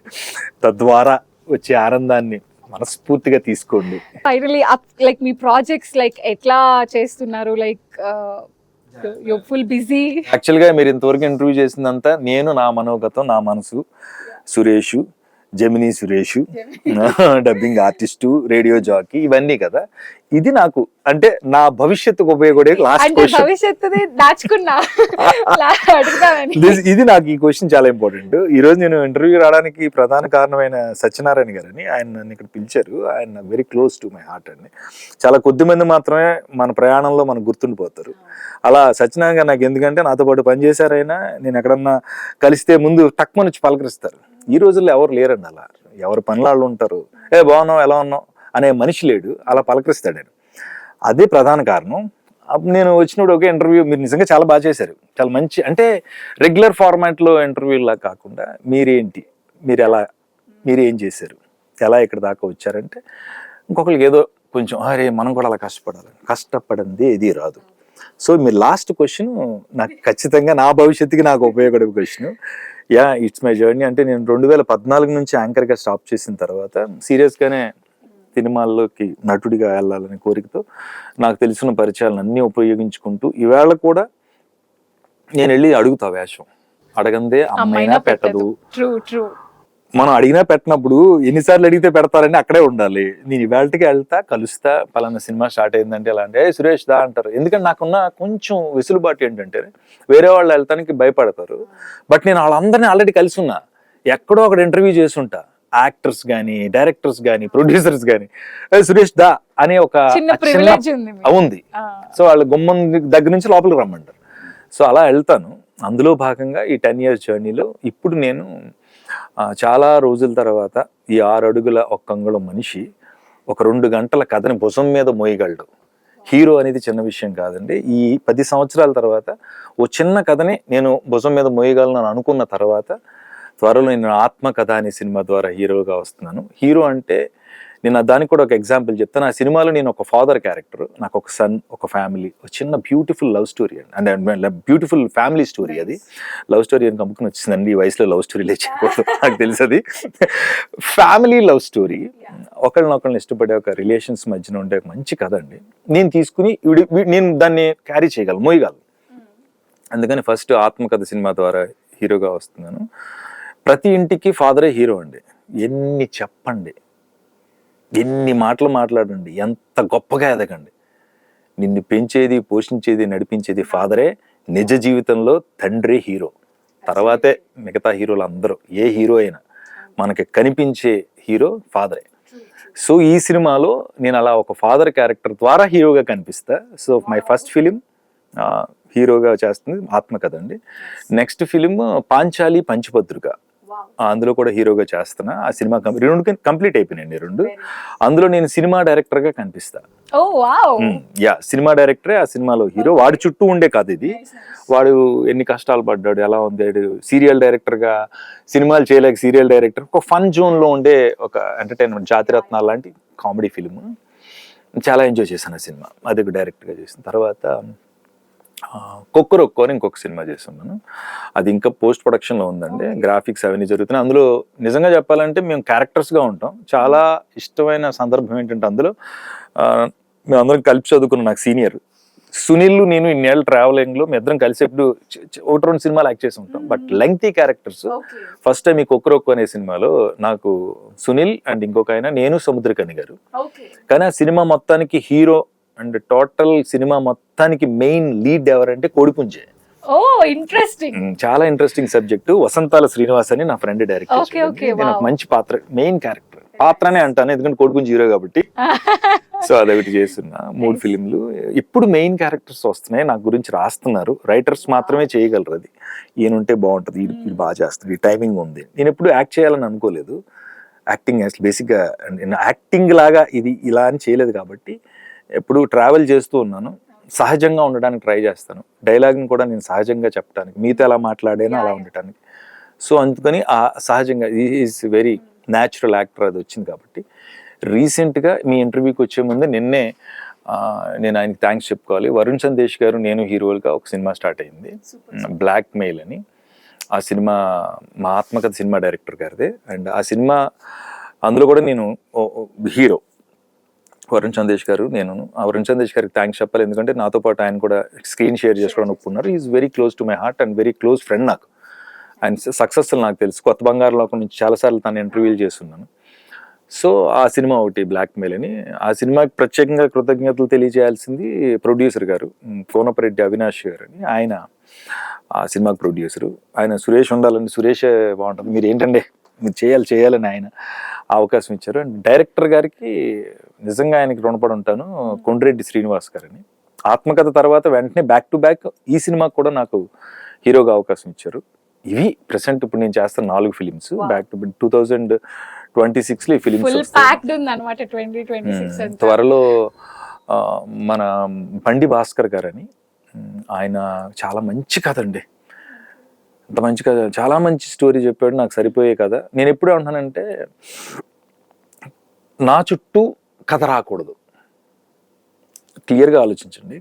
తద్వారా వచ్చే ఆనందాన్ని మనస్ఫూర్తిగా తీసుకోండి. ఫైనలీ లైక్ మీ ప్రాజెక్ట్స్ లైక్ ఎట్లా చేస్తున్నారు? Like you full busy. Actual గా మీరు ఇంతవరకు ఇంటర్వ్యూ చేసిందంతా నేను, నా మనోగతం, నా మనసు, Suresh, Gemini Suresh, dubbing artist, radio jockey, ఇవన్నీ కదా. ఇది నాకు అంటే నా భవిష్యత్తుకు ఉపయోగపడే లాస్ట్ అంటే క్వశ్చన్. భవిష్యత్తుది దాచుకున్నా అడుగుతామని. ఇది నాకు ఈ క్వశ్చన్ చాలా ఇంపార్టెంట్. ఈ రోజు నేను ఇంటర్వ్యూ రావడానికి ప్రధాన కారణమైన సత్యనారాయణ గారని, ఆయన నన్ను ఇక్కడ పిలిచారు. ఆయన very close to my heart అండి. చాలా కొద్ది మంది మాత్రమే మన ప్రయాణంలో మనకు గుర్తుండిపోతారు. అలా సత్యనారాయణ గారు నాకు ఎందుకంటే నాతో పాటు పనిచేశారైనా, నేను ఎక్కడన్నా కలిస్తే ముందు టక్మని వచ్చి పలకరిస్తారు. ఈ రోజుల్లో ఎవరు లేరండి అలా. ఎవరు పనులాళ్ళు ఉంటారు. బాగున్నావు, ఎలా ఉన్నావు అనే మనిషి లేడు, అలా పలకరిస్తాడు ఆయన. అదే ప్రధాన కారణం. అప్పుడు నేను వచ్చినప్పుడు ఒక ఇంటర్వ్యూ, మీరు నిజంగా చాలా బాగా చేశారు, చాలా మంచి, అంటే రెగ్యులర్ ఫార్మాట్లో ఇంటర్వ్యూలా కాకుండా మీరేంటి, మీరు ఏం చేశారు, ఎలా ఇక్కడ దాకా వచ్చారంటే, ఇంకొకరికి ఏదో కొంచెం అరే మనం కూడా అలా కష్టపడాలి, కష్టపడింది ఏది రాదు. సో మీరు లాస్ట్ క్వశ్చన్ నాకు ఖచ్చితంగా నా భవిష్యత్తుకి నాకు ఉపయోగపడే క్వశ్చన్. It's my journey. అంటే నేను 2014 నుంచి యాంకర్గా స్టాప్ చేసిన తర్వాత సీరియస్గానే సినిమాల్లోకి నటుడిగా వెళ్ళాలనే కోరికతో నాకు తెలిసిన పరిచయాలను అన్నీ ఉపయోగించుకుంటూ ఈవేళ కూడా నేను వెళ్ళి అడుగుతా వేషం. అడగందే అమ్మైనా పెట్టదు. True true. మనం అడిగినా పెట్టినప్పుడు ఎన్నిసార్లు అడిగితే పెడతారని అక్కడే ఉండాలి. నేను ఇవాళకి వెళ్తా, కలుస్తా, పలానా సినిమా స్టార్ట్ అయిందంటే ఎలా అంటే సురేష్ దా అంటారు. ఎందుకంటే నాకున్న కొంచెం వెసులుబాటు ఏంటంటే వేరే వాళ్ళు వెళ్తానికి భయపడతారు. బట్ నేను వాళ్ళందరినీ ఆల్రెడీ కలిసి ఉన్నా, ఎక్కడో అక్కడ ఇంటర్వ్యూ చేస్తుంటా. యాక్టర్స్ కానీ, డైరెక్టర్స్ కానీ, ప్రొడ్యూసర్స్ కానీ సురేష్ దా అనే ఒక ఉంది. సో వాళ్ళ గుమ్మం దగ్గర నుంచి లోపలికి రమ్మంటారు. సో అలా వెళ్తాను. అందులో భాగంగా ఈ 10 years జర్నీలో ఇప్పుడు నేను చాలా రోజుల తర్వాత ఈ 6 అడుగుల 1 అంగుళం మనిషి ఒక 2 గంటల కథని భుజం మీద మోయగలడు. హీరో అనేది చిన్న విషయం కాదండి. ఈ 10 సంవత్సరాల తర్వాత ఓ చిన్న కథని నేను భుజం మీద మోయగలను అని అనుకున్న తర్వాత త్వరలో నేను ఆత్మకథ అనే సినిమా ద్వారా హీరోగా వస్తున్నాను. హీరో అంటే నేను దానికి కూడా ఒక ఎగ్జాంపుల్ చెప్తాను. ఆ సినిమాలో నేను ఒక ఫాదర్ క్యారెక్టర్, నాకు ఒక సన్, ఒక ఫ్యామిలీ, ఒక చిన్న బ్యూటిఫుల్ లవ్ స్టోరీ అండి. అంటే బ్యూటిఫుల్ ఫ్యామిలీ స్టోరీ. అది లవ్ స్టోరీ అని కమ్ముకుని వచ్చిందండి. ఈ వయసులో లవ్ స్టోరీ లేకపోతే నాకు తెలుసు. అది ఫ్యామిలీ లవ్ స్టోరీ. ఒకళ్ళనొకళ్ళని ఇష్టపడే ఒక రిలేషన్స్ మధ్యన ఉండే ఒక మంచి కథ అండి. నేను తీసుకుని నేను దాన్ని క్యారీ చేయగలను, మోయగలను. అందుకని ఫస్ట్ ఆత్మకథ సినిమా ద్వారా హీరోగా వస్తున్నాను. ప్రతి ఇంటికి ఫాదరే హీరో అండి. ఎన్ని చెప్పండి, ఎన్ని మాటలు మాట్లాడండి, ఎంత గొప్పగా ఎదగండి, నిన్ను పెంచేది, పోషించేది, నడిపించేది ఫాదరే. నిజ జీవితంలో తండ్రి హీరో, తర్వాతే మిగతా హీరోలు అందరూ. ఏ హీరో అయినా మనకి కనిపించే హీరో ఫాదరే. సో ఈ సినిమాలో నేను అలా ఒక ఫాదర్ క్యారెక్టర్ ద్వారా హీరోగా కనిపిస్తా. సో మై ఫస్ట్ ఫిలిం హీరోగా చేస్తుంది ఆత్మకథ అండి. నెక్స్ట్ ఫిలిం పాంచాలి పంచభద్రుగా, అందులో కూడా హీరోగా చేస్తున్నా. ఆ సినిమా 2 కంప్లీట్ అయిపోయినాయండి 2. అందులో నేను సినిమా డైరెక్టర్ గా కనిపిస్తా. సినిమా డైరెక్టరే ఆ సినిమాలో హీరో. వాడి చుట్టూ ఉండే కథ ఇది. వాడు ఎన్ని కష్టాలు పడ్డాడు, ఎలా ఉంది, సీరియల్ డైరెక్టర్ గా సినిమాలు చేయలేక సీరియల్ డైరెక్టర్, ఒక ఫన్ జోన్ లో ఉండే ఒక ఎంటర్టైన్మెంట్, జాతిరత్నాలు లాంటి కామెడీ ఫిలిం. చాలా ఎంజాయ్ చేశాను ఆ సినిమా. అది డైరెక్టర్ గా చేసిన తర్వాత కొక్కరొక్కో అని ఇంకొక సినిమా చేస్తున్నాను. అది ఇంకా పోస్ట్ ప్రొడక్షన్లో ఉందండి. గ్రాఫిక్స్ అవన్నీ జరుగుతున్నాయి. అందులో నిజంగా చెప్పాలంటే మేము క్యారెక్టర్స్గా ఉంటాం. చాలా ఇష్టమైన సందర్భం ఏంటంటే అందులో మేము అందరం కలిపి చదువుకున్నాం. నాకు సీనియర్ సునీల్, నేను ఇన్నేళ్ళ ట్రావెలింగ్లో మీ ఇద్దరం కలిసి ఎప్పుడు 1-2 సినిమాలు యాక్ట్ చేసి ఉంటాం. But lengthy characters. First time ఈ కొక్కరొక్కో అనే సినిమాలో నాకు సునీల్ అండ్ ఇంకొక ఆయన, నేను సముద్రకని గారు. కానీ ఆ సినిమా మొత్తానికి హీరో అండ్ టోటల్ సినిమా మొత్తానికి మెయిన్ లీడ్ ఎవరంటే కోడిపుంజే. చాలా ఇంట్రెస్టింగ్ సబ్జెక్టు. వసంతాల శ్రీనివాస్ అని నా ఫ్రెండ్ డైరెక్టర్. మంచి పాత్ర, మెయిన్ క్యారెక్టర్ పాత్రనే అంటాను, ఎందుకంటే కోడిపుంజి హీరో కాబట్టి. సో అదొకటి చేస్తున్నా. 3 ఫిలింలు. ఇప్పుడు మెయిన్ క్యారెక్టర్స్ వస్తున్నాయి, నాకు గురించి రాస్తున్నారు. రైటర్స్ మాత్రమే చేయగలరు. అది ఈయనుంటే బాగుంటుంది, ఇది బాగా చేస్తుంది, ఈ టైమింగ్ ఉంది. నేను ఎప్పుడు యాక్ట్ చేయాలని అనుకోలేదు. యాక్టింగ్ బేసిక్గా యాక్టింగ్ లాగా ఇది ఇలా అని చేయలేదు కాబట్టి ఎప్పుడు ట్రావెల్ చేస్తూ ఉన్నాను. సహజంగా ఉండడానికి ట్రై చేస్తాను. డైలాగ్ని కూడా నేను సహజంగా చెప్పడానికి, మీతో ఎలా మాట్లాడానో అలా ఉండటానికి. సో అందుకని ఆ సహజంగా ఈజ్ వెరీ న్యాచురల్ యాక్టర్ అది వచ్చింది కాబట్టి. రీసెంట్గా మీ ఇంటర్వ్యూకి వచ్చే ముందు నిన్నే నేను ఆయనకి థ్యాంక్స్ చెప్పుకోవాలి. వరుణ్ సందేశ్ గారు నేను హీరోలుగా ఒక సినిమా స్టార్ట్ అయింది, బ్లాక్ మెయిల్ అని. ఆ సినిమా మా ఆత్మకథ సినిమా డైరెక్టర్ గారిదే. అండ్ ఆ సినిమా అందులో కూడా నేను హీరో, వరుణ్ సందేశ్ గారు నేను. ఆ వరుణ్ సందేశ్ గారికి థ్యాంక్స్ చెప్పాలి, ఎందుకంటే నాతో పాటు ఆయన కూడా స్క్రీన్ షేర్ చేసుకోవడం ఒప్పుకున్నారు. Is very close to my heart and very close friend నాకు. ఆయన సక్సెస్ నాకు తెలుసు. కొత్త బంగారు లోకం నుంచి చాలాసార్లు తను ఇంటర్వ్యూలు చేస్తున్నాను. సో ఆ సినిమా ఒకటి బ్లాక్ మెయిల్ అని. ఆ సినిమాకి ప్రత్యేకంగా కృతజ్ఞతలు తెలియజేయాల్సింది ప్రొడ్యూసర్ గారు, కోనపరెడ్డి అవినాష్ గారు అని. ఆయన ఆ సినిమాకి ప్రొడ్యూసరు. ఆయన సురేష్ ఉండాలని, సురేషే బాగుంటుంది, మీరు ఏంటంటే మీరు చేయాలని ఆయన అవకాశం ఇచ్చారు. అండ్ డైరెక్టర్ గారికి నిజంగా ఆయనకి రుణపడి ఉంటాను, కొండ్రెడ్డి శ్రీనివాస్ గారని. ఆత్మకథ తర్వాత వెంటనే బ్యాక్ టు బ్యాక్ ఈ సినిమాకి కూడా నాకు హీరోగా అవకాశం ఇచ్చారు. ఇవి ప్రెసెంట్ ఇప్పుడు నేను చేస్తాను 4 ఫిలిమ్స్ బ్యాక్ టు 2026లో ఈ ఫిలిమ్స్. త్వరలో మన బండి భాస్కర్ గారని, ఆయన చాలా మంచి కథ అండి, అంత మంచి కథ, చాలా మంచి స్టోరీ చెప్పాడు, నాకు సరిపోయే కథ. నేను ఎప్పుడు అంటున్నానంటే నా చుట్టూ కథ రాకూడదు, క్లియర్గా ఆలోచించండి,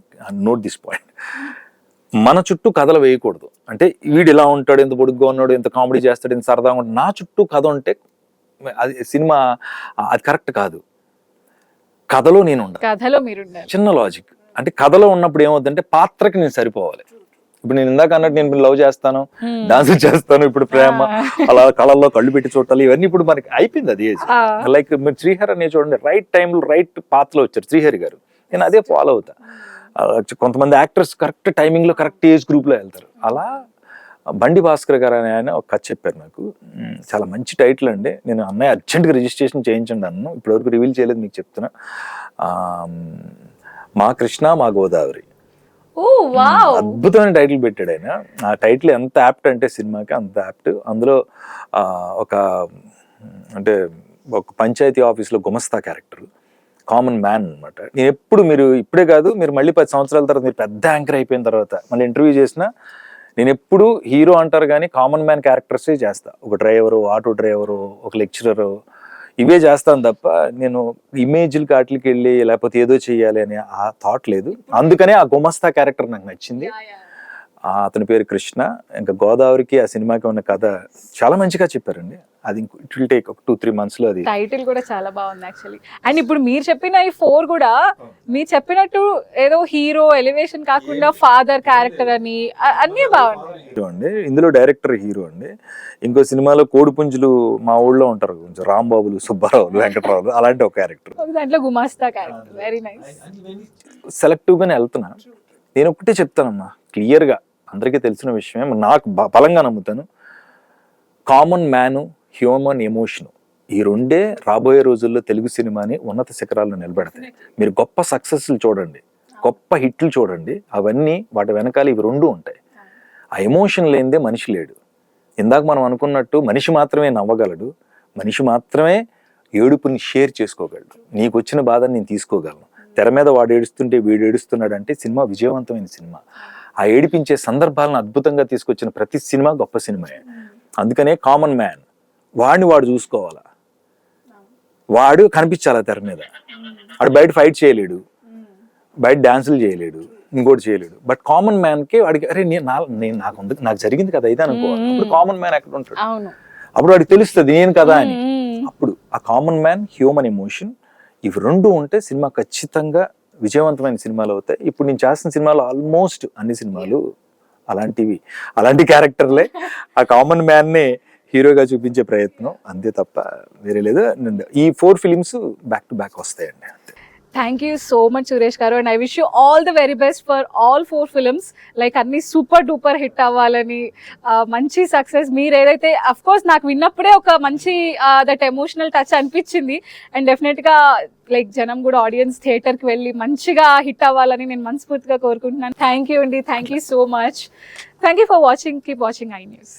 నోట్ దిస్ పాయింట్. మన చుట్టూ కథలు వేయకూడదు. అంటే వీడు ఇలా ఉంటాడు, ఎంత పొడుగ్గా ఉన్నాడు, ఎంత కామెడీ చేస్తాడు, ఎంత సరదాగా ఉంటాడు. నా చుట్టూ కథ ఉంటే అది సినిమా, అది కరెక్ట్ కాదు. కథలో నేను ఉండాలి. చిన్న లాజిక్ అంటే కథలో ఉన్నప్పుడు ఏమవుతుందంటే పాత్రకి నేను సరిపోవాలి. ఇప్పుడు నేను ఇందాక అన్నట్టు నేను లవ్ చేస్తాను, డాన్స్ చేస్తాను, ఇప్పుడు ప్రేమ, అలా కళల్లో కళ్ళు పెట్టి చూడాలి, ఇవన్నీ ఇప్పుడు మనకి అయిపోయింది అది ఏజ్. లైక్ మీరు శ్రీహరి అనే చూడండి, రైట్ టైంలో రైట్ పాత్రలో వచ్చారు శ్రీహరి గారు, నేను అదే ఫాలో అవుతా. కొంతమంది యాక్టర్స్ కరెక్ట్ టైమింగ్లో కరెక్ట్ ఏజ్ గ్రూప్లో వెళ్తారు. అలా బండి భాస్కర్ గారు అని ఆయన ఒక కథ చెప్పారు నాకు, చాలా మంచి టైటిల్ అండి. నేను అన్నయ్య అర్జెంట్గా రిజిస్ట్రేషన్ చేయించండి అన్నాను, ఇప్పటివరకు రివీల్ చేయలేదు, మీకు చెప్తున్నా. మా కృష్ణ మా గోదావరి, అద్భుతమైన టైటిల్ పెట్టాడు ఆయన. ఆ టైటిల్ ఎంత యాప్ట్ అంటే సినిమాకి అంత యాప్ట్. అందులో ఒక పంచాయతీ ఆఫీస్లో గుమస్తా క్యారెక్టర్, కామన్ మ్యాన్ అనమాట. నేను ఎప్పుడు, మీరు ఇప్పుడే కాదు, మీరు మళ్ళీ 10 సంవత్సరాల తర్వాత, మీరు పెద్ద యాంకర్ అయిపోయిన తర్వాత మళ్ళీ ఇంటర్వ్యూ చేసినా, నేను ఎప్పుడు హీరో అంటారు కానీ కామన్ మ్యాన్ క్యారెక్టర్సే చేస్తా. ఒక డ్రైవరు, ఆటో డ్రైవరు, ఒక లెక్చరరు, ఇవే చేస్తాను తప్ప నేను ఇమేజ్లకి వాటికి వెళ్ళి లేకపోతే ఏదో చెయ్యాలి అనే ఆ థాట్ లేదు. అందుకనే ఆ గుమస్తా క్యారెక్టర్ నాకు నచ్చింది. అతని పేరు కృష్ణ. ఇంకా గోదావరికి ఆ సినిమాకి ఉన్న కథ చాలా మంచిగా చెప్పారండి. అది ఇట్ విల్ టేక్ ఒక 2-3 months లో. అది టైటిల్ కూడా చాలా బాగుంది యాక్చువల్లీ. అండ్ ఇప్పుడు మీరు చెప్పిన ఈ 4 కూడా మీరు చెప్పినట్టు ఏదో హీరో ఎలివేషన్ కాకుండా ఫాదర్ క్యారెక్టర్ అని అన్నీ బాగుంది. ఇందులో డైరెక్టర్ హీరో అండి. ఇంకో సినిమాలో కోడిపుంజులు మా ఊళ్ళో ఉంటారు, కొంచెం రాంబాబులు, సుబ్బారావులు, వెంకటరావు, అలాంటి ఒక క్యారెక్టర్. దాంట్లో గుమాస్తా క్యారెక్టర్ వెరీ నైస్. సెలెక్టివ్ గానే వెళ్తున్నా. నేను ఒకటే చెప్తానమ్మా, క్లియర్ గా అందరికీ తెలిసిన విషయమే, నాకు బలంగా నమ్ముతాను. కామన్ మ్యాన్, హ్యూమన్ ఎమోషన్, ఈ రెండే రాబోయే రోజుల్లో తెలుగు సినిమాని ఉన్నత శిఖరాల్లో నిలబెడతాయి. మీరు గొప్ప సక్సెస్లు చూడండి, గొప్ప హిట్లు చూడండి, అవన్నీ వాటి వెనకాల ఇవి రెండు ఉంటాయి. ఆ ఎమోషన్ లేనిదే మనిషి లేడు. ఇందాక మనం అనుకున్నట్టు మనిషి మాత్రమే నవ్వగలడు, మనిషి మాత్రమే ఏడుపుని షేర్ చేసుకోగలడు. నీకు వచ్చిన బాధని నేను తీసుకోగలను. తెర మీద వాడు ఏడుస్తుంటే వీడు ఏడుస్తున్నాడు అంటే సినిమా విజయవంతమైన సినిమా. ఆ ఏడిపించే సందర్భాలను అద్భుతంగా తీసుకొచ్చిన ప్రతి సినిమా గొప్ప సినిమాయే. అందుకనే కామన్ మ్యాన్, వాడిని వాడు చూసుకోవాలా, వాడు కనిపించాలా తెర మీద. వాడు బయట ఫైట్ చేయలేడు, బయట డాన్సులు చేయలేడు, ఇంకోటి చేయలేడు. బట్ కామన్ మ్యాన్ కి వాడికి అరే నాకు జరిగింది కదా ఇది అనుకోవాలి. అప్పుడు కామన్ మ్యాన్ ఎక్కడ ఉంటాడు, అప్పుడు వాడికి తెలుస్తుంది నేను కదా అని. అప్పుడు ఆ కామన్ మ్యాన్, హ్యూమన్ ఎమోషన్, ఇవి రెండు ఉంటే సినిమా ఖచ్చితంగా విజయవంతమైన సినిమాలు అవుతాయి. ఇప్పుడు నేను చేస్తున్న సినిమాలు ఆల్మోస్ట్ అన్ని సినిమాలు అలాంటి క్యారెక్టర్లే. ఆ కామన్ మ్యాన్ ని హీరోగా చూపించే ప్రయత్నం, అంతే తప్ప వేరే లేదు. ఈ 4 ఫిలిమ్స్ బ్యాక్ టు బ్యాక్ వస్తాయండి. Thank you so much Suresh garu, and I wish you all the very best for all 4 films. Like అన్ని సూపర్ డూపర్ హిట్ అవ్వాలని, మంచి సక్సెస్. మీరు ఏదైతే అఫ్ కోర్స్ నాకు విన్నప్పుడే ఒక మంచి దట్ ఎమోషనల్ టచ్ అనిపించింది. అండ్ డెఫినెట్గా లైక్ జనం కూడా ఆడియన్స్ థియేటర్కి వెళ్ళి మంచిగా హిట్ అవ్వాలని నేను మనస్ఫూర్తిగా కోరుకుంటున్నాను. థ్యాంక్ యూ అండి, thank you so much. Thank you for watching. Keep watching I news.